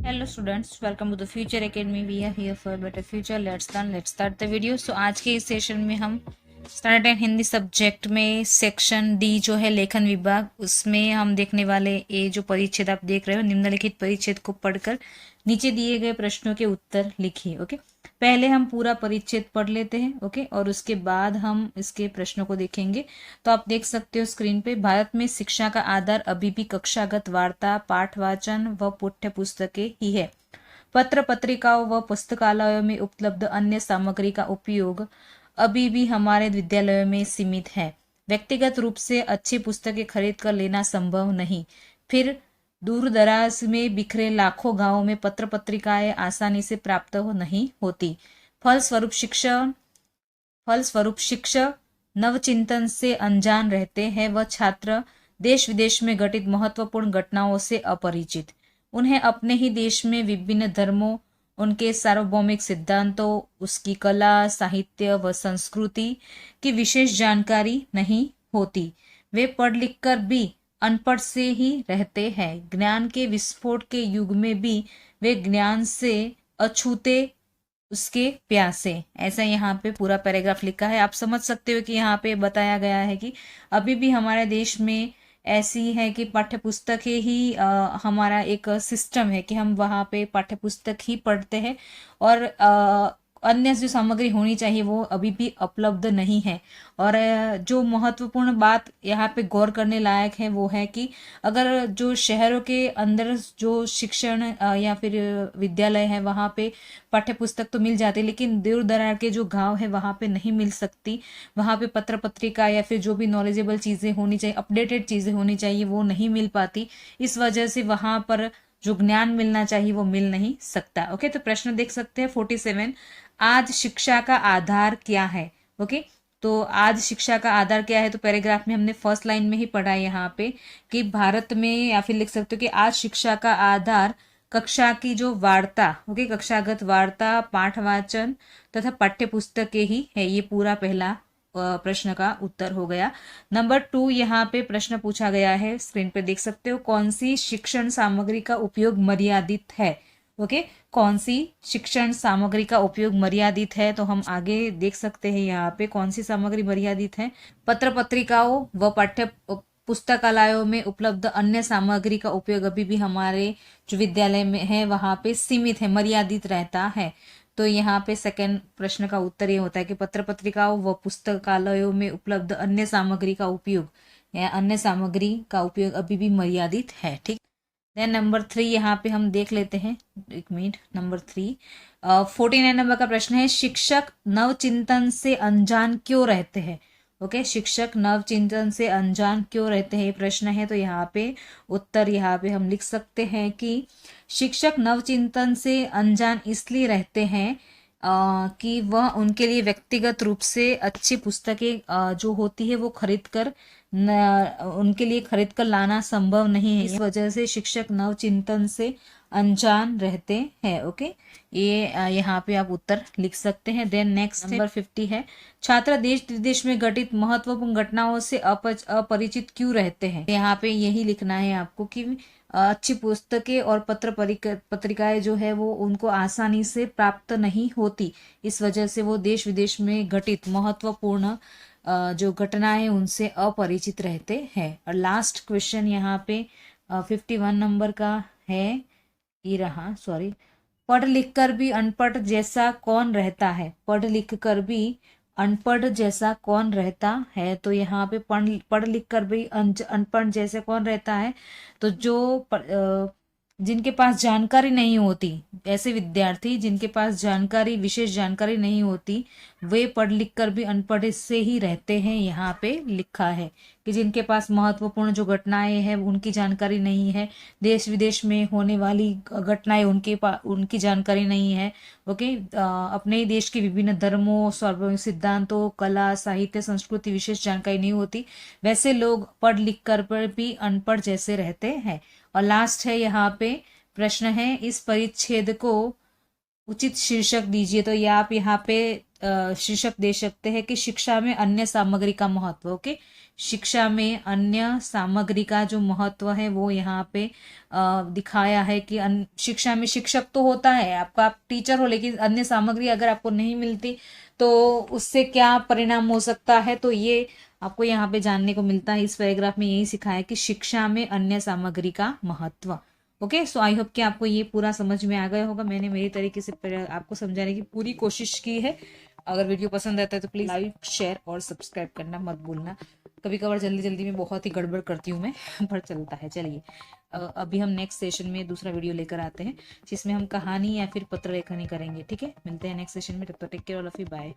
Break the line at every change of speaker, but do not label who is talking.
Hello students, welcome to the Future Academy. We are here for a better future. Let's learn. Let's start the video. So आज के इस session में हम standard and Hindi subject में section D जो है लेखन विभाग, उसमें हम देखने वाले ये जो परिच्छेद आप देख रहे हो, निम्नलिखित परिच्छेद को पढ़कर नीचे दिए गए प्रश्नों के उत्तर लिखिए। ओके, पहले हम पूरा परिच्छेद पढ़ लेते हैं। ओके, और उसके बाद हम इसके प्रश्नों को देखेंगे। तो आप देख सकते हो स्क्रीन पे, भारत में शिक्षा का आधार अभी भी कक्षागत वार्ता, पाठवाचन व पाठ्य पुस्तकें ही है। पत्र पत्रिकाओं व पुस्तकालयों में उपलब्ध अन्य सामग्री का उपयोग अभी भी हमारे विद्यालयों में सीमित है। व्यक्तिगत रूप से अच्छी पुस्तकें खरीद कर लेना संभव नहीं। फिर दूर दराज में बिखरे लाखों गांवों में पत्र पत्रिकाएं आसानी से प्राप्त नहीं होती। फलस्वरूप शिक्षक नवचिंतन से अनजान रहते हैं व छात्र देश विदेश में घटित महत्वपूर्ण घटनाओं से अपरिचित। उन्हें अपने ही देश में विभिन्न धर्मों, उनके सार्वभौमिक सिद्धांतों, उसकी कला, साहित्य व संस्कृति की विशेष जानकारी नहीं होती। वे पढ़ लिख कर भी अनपढ़ से ही रहते हैं। ज्ञान के विस्फोट के युग में भी वे ज्ञान से अछूते, उसके प्यासे। ऐसा यहाँ पे पूरा पैराग्राफ लिखा है। आप समझ सकते हो कि यहाँ पे बताया गया है कि अभी भी हमारे देश में ऐसी है कि पाठ्य पुस्तकें ही हमारा एक सिस्टम है कि हम वहाँ पे पाठ्य पुस्तक ही पढ़ते हैं और अन्य जो सामग्री होनी चाहिए वो अभी भी उपलब्ध नहीं है। और जो महत्वपूर्ण बात यहाँ पे गौर करने लायक है वो है कि अगर जो शहरों के अंदर जो शिक्षण या फिर विद्यालय है वहाँ पे पाठ्य पुस्तक तो मिल जाती है, लेकिन दूर दरार के जो गांव है वहाँ पे नहीं मिल सकती। वहाँ पे पत्र पत्रिका या फिर जो भी नॉलेजेबल चीज़ें होनी चाहिए, अपडेटेड चीज़ें होनी चाहिए, वो नहीं मिल पाती। इस वजह से वहाँ पर जो ज्ञान मिलना चाहिए वो मिल नहीं सकता। ओके, तो प्रश्न देख सकते हैं 47, आज शिक्षा का आधार क्या है। ओके, तो आज शिक्षा का आधार क्या है, तो पैराग्राफ में हमने फर्स्ट लाइन में ही पढ़ा है यहाँ पे कि भारत में, या फिर लिख सकते हो कि आज शिक्षा का आधार कक्षा की जो वार्ता, ओके, कक्षागत वार्ता, पाठवाचन तथा पाठ्य पुस्तकें ही है। ये पूरा पहला प्रश्न का उत्तर हो गया। नंबर 2, यहाँ पे प्रश्न पूछा गया है, स्क्रीन पे देख सकते हो, कौन सी शिक्षण सामग्री का उपयोग मर्यादित है। ओके, कौन सी शिक्षण सामग्री का उपयोग मर्यादित है, तो हम आगे देख सकते हैं यहाँ पे कौन सी सामग्री मर्यादित है। पत्र पत्रिकाओं व पाठ्य पुस्तकालयों में उपलब्ध अन्य सामग्री का उपयोग अभी भी हमारे जो विद्यालय में है वहाँ पे सीमित है, मर्यादित रहता है। तो यहाँ पे सेकंड प्रश्न का उत्तर ये होता है कि पत्र पत्रिकाओं व पुस्तकालयों में उपलब्ध अन्य सामग्री का उपयोग या अन्य सामग्री का उपयोग अभी भी मर्यादित है। ठीक, देन नंबर 3 यहाँ पे हम देख लेते हैं, एक मिनट। नंबर 3, 49 नंबर का प्रश्न है, शिक्षक नवचिंतन से अनजान क्यों रहते हैं। ओके, शिक्षक नवचिंतन से अनजान क्यों रहते हैं, ये प्रश्न है। तो यहाँ पे उत्तर यहाँ पे हम लिख सकते हैं कि शिक्षक नवचिंतन से अनजान इसलिए रहते हैं कि वह उनके लिए व्यक्तिगत रूप से अच्छी पुस्तकें जो होती है वो खरीद कर उनके लिए खरीद कर लाना संभव नहीं है। इस वजह से शिक्षक नवचिंतन से अनजान रहते हैं। ओके, ये यहाँ पे आप उत्तर लिख सकते हैं। देन नेक्स्ट नंबर 50 है, छात्र देश विदेश में घटित महत्वपूर्ण घटनाओं से अपरिचित क्यों रहते हैं। यहाँ पे यही लिखना है आपको कि अच्छी पुस्तकें और पत्र पत्रिकाएं जो है वो उनको आसानी से प्राप्त नहीं होती। इस वजह से वो देश विदेश में घटित महत्वपूर्ण जो घटनाएं उनसे अपरिचित रहते हैं। और लास्ट क्वेश्चन यहाँ पे 51 नंबर का है, ये रहा, सॉरी, पढ़ लिख कर भी अनपढ़ जैसा कौन रहता है। पढ़ लिख कर भी अनपढ़ जैसा कौन रहता है, तो यहाँ पे पढ़ लिख कर भी अनपढ़ जैसे कौन रहता है, तो जो जिनके पास जानकारी नहीं होती, ऐसे विद्यार्थी जिनके पास जानकारी, विशेष जानकारी नहीं होती, वे पढ़ लिख कर भी अनपढ़ से ही रहते हैं। यहाँ पे लिखा है कि जिनके पास महत्वपूर्ण जो घटनाएं हैं उनकी जानकारी नहीं है, देश विदेश में होने वाली घटनाएं उनकी जानकारी नहीं है। ओके, अपने ही देश के विभिन्न धर्मों, सार्वभौमिक सिद्धांतों, कला, साहित्य, संस्कृति विशेष जानकारी नहीं होती, वैसे लोग पढ़ लिख कर पर भी अनपढ़ जैसे रहते हैं। और लास्ट है यहाँ पे प्रश्न है, इस परिच्छेद को उचित शीर्षक दीजिए। तो ये आप यहाँ पे शीर्षक दे सकते हैं कि शिक्षा में अन्य सामग्री का महत्व। ओके, शिक्षा में अन्य सामग्री का जो महत्व है वो यहाँ पे दिखाया है कि शिक्षा में शिक्षक तो होता है आपका, आप टीचर हो, लेकिन अन्य सामग्री अगर आपको नहीं मिलती तो उससे क्या परिणाम हो सकता है, तो ये आपको यहाँ पे जानने को मिलता है। इस पैराग्राफ में यही सिखाया है कि शिक्षा में अन्य सामग्री का महत्व। ओके, सो आई होप कि आपको ये पूरा समझ में आ गया होगा। मैंने मेरी तरीके से आपको समझाने की पूरी कोशिश की है। अगर वीडियो पसंद आता है तो प्लीज़ लाइक, शेयर और सब्सक्राइब करना मत भूलना। कभी कभार जल्दी जल्दी में बहुत ही गड़बड़ करती हूँ मैं पर चलता है। चलिए, अभी हम नेक्स्ट सेशन में दूसरा वीडियो लेकर आते हैं जिसमें हम कहानी या फिर पत्र लेखनी करेंगे। ठीक है, मिलते हैं नेक्स्ट सेशन में, तब तक take care all of you, bye.